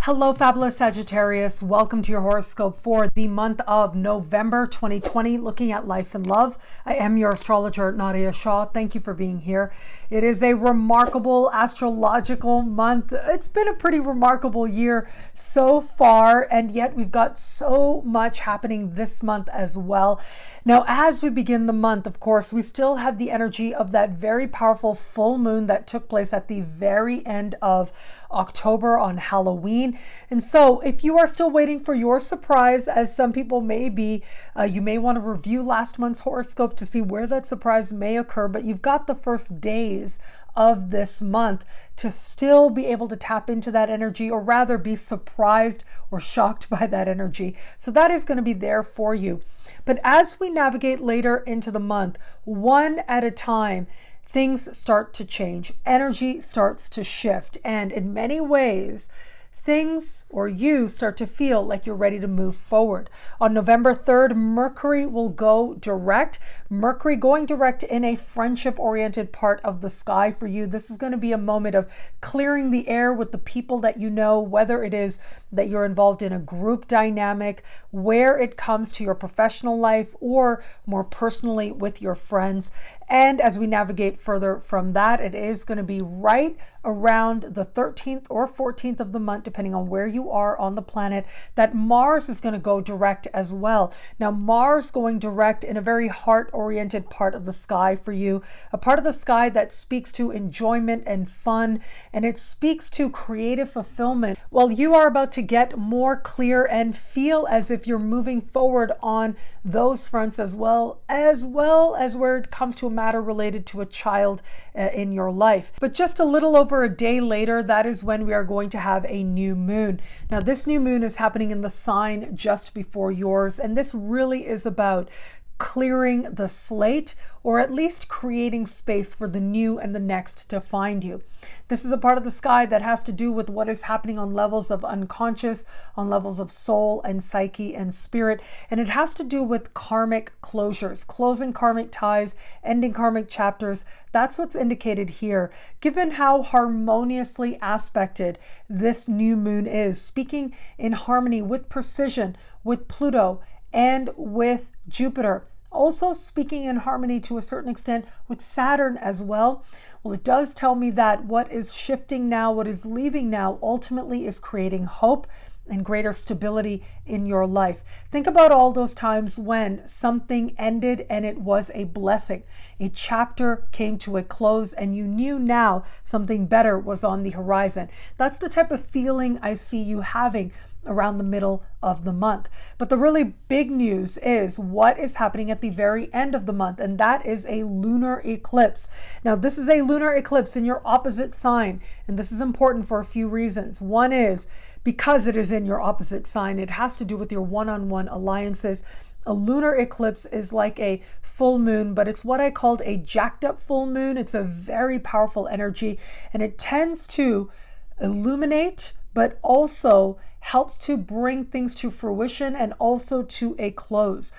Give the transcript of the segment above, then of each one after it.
Hello, fabulous Sagittarius. Welcome to your horoscope for the month of November 2020, looking at life and love. I am your astrologer, Nadiya Shah. Thank you for being here. It is a remarkable astrological month. It's been a pretty remarkable year so far, and yet we've got so much happening this month as well. Now, as we begin the month, of course, we still have the energy of that very powerful full moon that took place at the very end of October on Halloween. And so if you are still waiting for your surprise, as some people may be, you may want to review last month's horoscope to see where that surprise may occur, but you've got the first days of this month to still be able to tap into that energy, or rather be surprised or shocked by that energy. So that is going to be there for you. But as we navigate later into the month, one at a time, things start to change. Energy starts to shift. And in many ways, things or you start to feel like you're ready to move forward. On November 3rd, Mercury will go direct. Mercury going direct in a friendship-oriented part of the sky for you. This is going to be a moment of clearing the air with the people that you know, whether it is that you're involved in a group dynamic, where it comes to your professional life, or more personally with your friends. And as we navigate further from that, it is going to be right around the 13th or 14th of the month, depending on where you are on the planet, that Mars is going to go direct as well. Now, Mars going direct in a very heart-oriented part of the sky for you, a part of the sky that speaks to enjoyment and fun, and it speaks to creative fulfillment. Well, you are about to get more clear and feel as if you're moving forward on those fronts, as well as where it comes to a matter related to a child in your life. But just a little over a day later, that is when we are going to have a new moon. Now, this new moon is happening in the sign just before yours, and this really is about clearing the slate, or at least creating space for the new and the next to find you. This is a part of the sky that has to do with what is happening on levels of unconscious, on levels of soul and psyche and spirit, and it has to do with karmic closures, closing karmic ties, ending karmic chapters. That's what's indicated here. Given how harmoniously aspected this new moon is, speaking in harmony with precision, with Pluto, and with Jupiter, also speaking in harmony to a certain extent with Saturn as well. Well, it does tell me that what is shifting now, what is leaving now, ultimately is creating hope and greater stability in your life. Think about all those times when something ended and it was a blessing. A chapter came to a close and you knew now something better was on the horizon. That's the type of feeling I see you having around the middle of the month. But the really big news is what is happening at the very end of the month, and that is a lunar eclipse. Now, this is a lunar eclipse in your opposite sign, and this is important for a few reasons. One is because it is in your opposite sign, it has to do with your one-on-one alliances. A lunar eclipse is like a full moon, but it's what I called a jacked up full moon. It's a very powerful energy, and it tends to illuminate, but also helps to bring things to fruition and also to a close.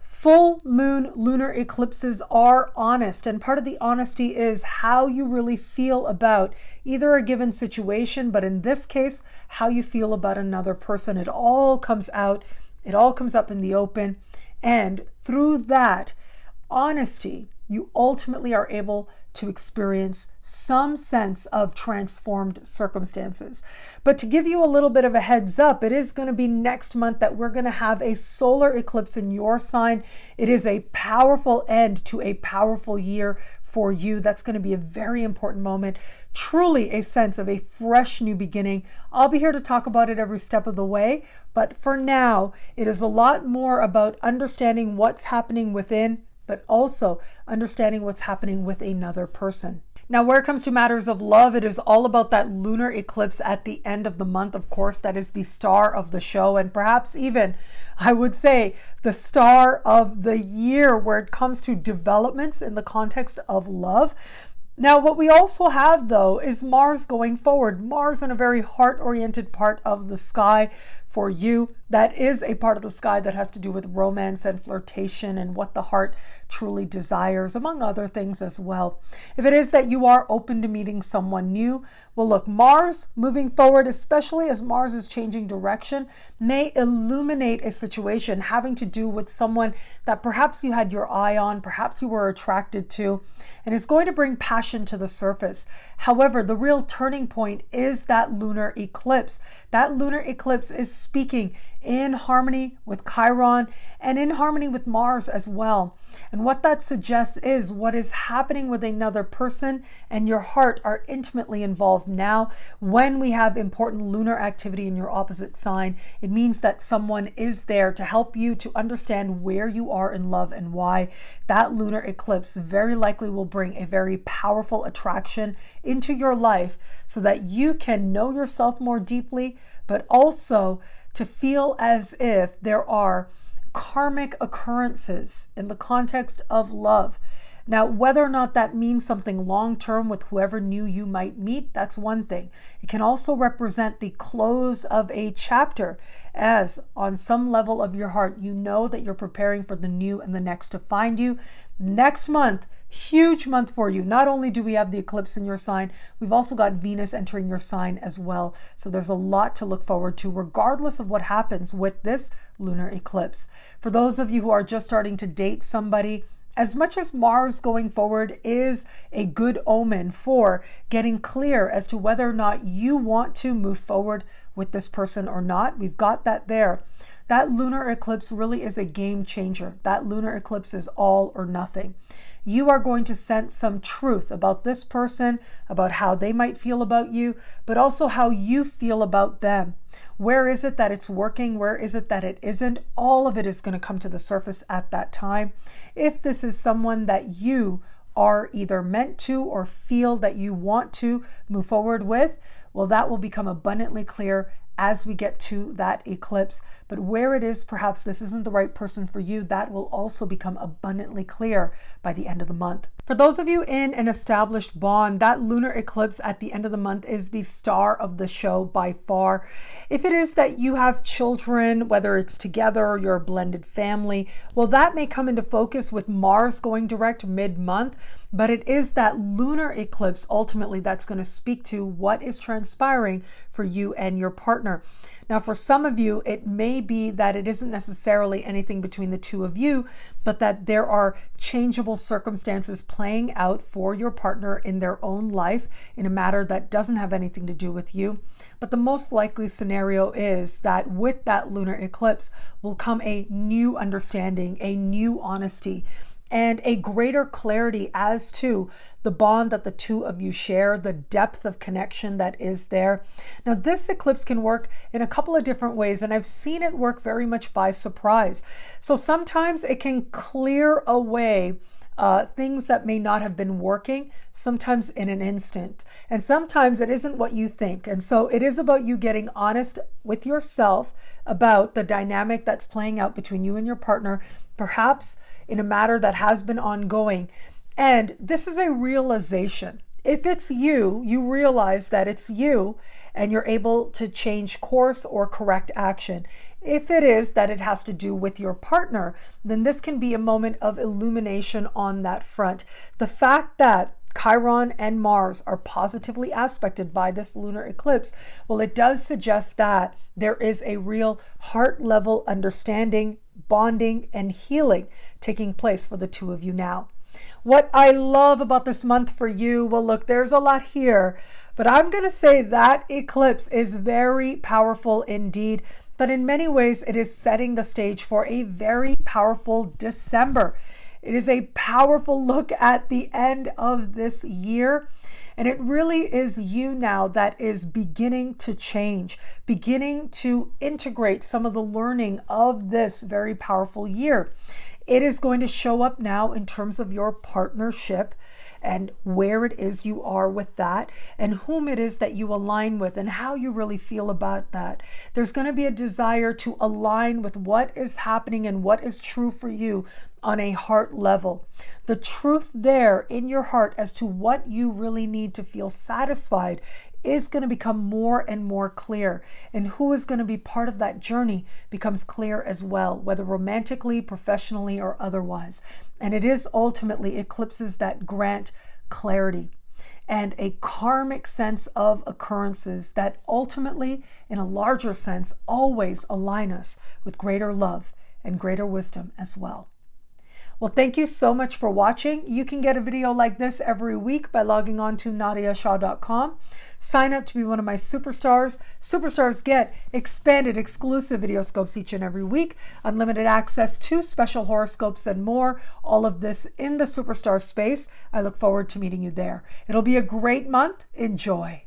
Full moon lunar eclipses are honest, and part of the honesty is how you really feel about either a given situation, but in this case, how you feel about another person. It all comes out, it all comes up in the open, and through that honesty, you ultimately are able to experience some sense of transformed circumstances. But to give you a little bit of a heads up, it is going to be next month that we're going to have a solar eclipse in your sign. It is a powerful end to a powerful year for you. That's going to be a very important moment. Truly a sense of a fresh new beginning. I'll be here to talk about it every step of the way, but for now, it is a lot more about understanding what's happening within, but also understanding what's happening with another person. Now, where it comes to matters of love, it is all about that lunar eclipse at the end of the month. Of course, that is the star of the show, and perhaps even, I would say, the star of the year where it comes to developments in the context of love. Now, what we also have, though, is Mars going forward. Mars in a very heart-oriented part of the sky for you. That is a part of the sky that has to do with romance and flirtation and what the heart truly desires, among other things as well. If it is that you are open to meeting someone new, well, look, Mars moving forward, especially as Mars is changing direction, may illuminate a situation having to do with someone that perhaps you had your eye on, perhaps you were attracted to, and is going to bring passion to the surface. However, the real turning point is that lunar eclipse. That lunar eclipse is speaking in harmony with Chiron and in harmony with Mars as well. And what that suggests is what is happening with another person and your heart are intimately involved now. When we have important lunar activity in your opposite sign, it means that someone is there to help you to understand where you are in love and why. That lunar eclipse very likely will bring a very powerful attraction into your life so that you can know yourself more deeply, but also to feel as if there are karmic occurrences in the context of love. Now, whether or not that means something long-term with whoever new you might meet, that's one thing. It can also represent the close of a chapter, as on some level of your heart, you know that you're preparing for the new and the next to find you. Next month, huge month for you. Not only do we have the eclipse in your sign, we've also got Venus entering your sign as well. So there's a lot to look forward to, regardless of what happens with this lunar eclipse. For those of you who are just starting to date somebody, as much as Mars going forward is a good omen for getting clear as to whether or not you want to move forward with this person or not, we've got that there. That lunar eclipse really is a game changer. That lunar eclipse is all or nothing. You are going to sense some truth about this person, about how they might feel about you, but also how you feel about them. Where is it that it's working? Where is it that it isn't? All of it is going to come to the surface at that time. If this is someone that you are either meant to or feel that you want to move forward with, well, that will become abundantly clear as we get to that eclipse. But where it is, perhaps this isn't the right person for you, that will also become abundantly clear by the end of the month. For those of you in an established bond, that lunar eclipse at the end of the month is the star of the show by far. If it is that you have children, whether it's together or you're a blended family, well, that may come into focus with Mars going direct mid-month, but it is that lunar eclipse ultimately that's going to speak to what is transpiring for you and your partner. Now, for some of you, it may be that it isn't necessarily anything between the two of you, but that there are changeable circumstances playing out for your partner in their own life in a matter that doesn't have anything to do with you. But the most likely scenario is that with that lunar eclipse will come a new understanding, a new honesty, and a greater clarity as to the bond that the two of you share, the depth of connection that is there. Now, this eclipse can work in a couple of different ways, and I've seen it work very much by surprise. So sometimes it can clear away things that may not have been working, sometimes in an instant. And sometimes it isn't what you think. And so it is about you getting honest with yourself about the dynamic that's playing out between you and your partner, perhaps in a matter that has been ongoing. And this is a realization. If it's you, you realize that it's you and you're able to change course or correct action. If it is that it has to do with your partner, then this can be a moment of illumination on that front. The fact that Chiron and Mars are positively aspected by this lunar eclipse, well, it does suggest that there is a real heart level understanding, bonding, and healing taking place for the two of you now. What I love about this month for you, well, look, there's a lot here, but I'm going to say that eclipse is very powerful indeed. But in many ways, it is setting the stage for a very powerful December. It is a powerful look at the end of this year. And it really is you now that is beginning to change, beginning to integrate some of the learning of this very powerful year. It is going to show up now in terms of your partnership and where it is you are with that and whom it is that you align with and how you really feel about that. There's going to be a desire to align with what is happening and what is true for you on a heart level. The truth there in your heart as to what you really need to feel satisfied is going to become more and more clear. And who is going to be part of that journey becomes clear as well, whether romantically, professionally, or otherwise. And it is ultimately eclipses that grant clarity and a karmic sense of occurrences that ultimately, in a larger sense, always align us with greater love and greater wisdom as well. Well, thank you so much for watching. You can get a video like this every week by logging on to nadiyashah.com. Sign up to be one of my superstars. Superstars get expanded exclusive videoscopes each and every week, unlimited access to special horoscopes and more. All of this in the superstar space. I look forward to meeting you there. It'll be a great month. Enjoy.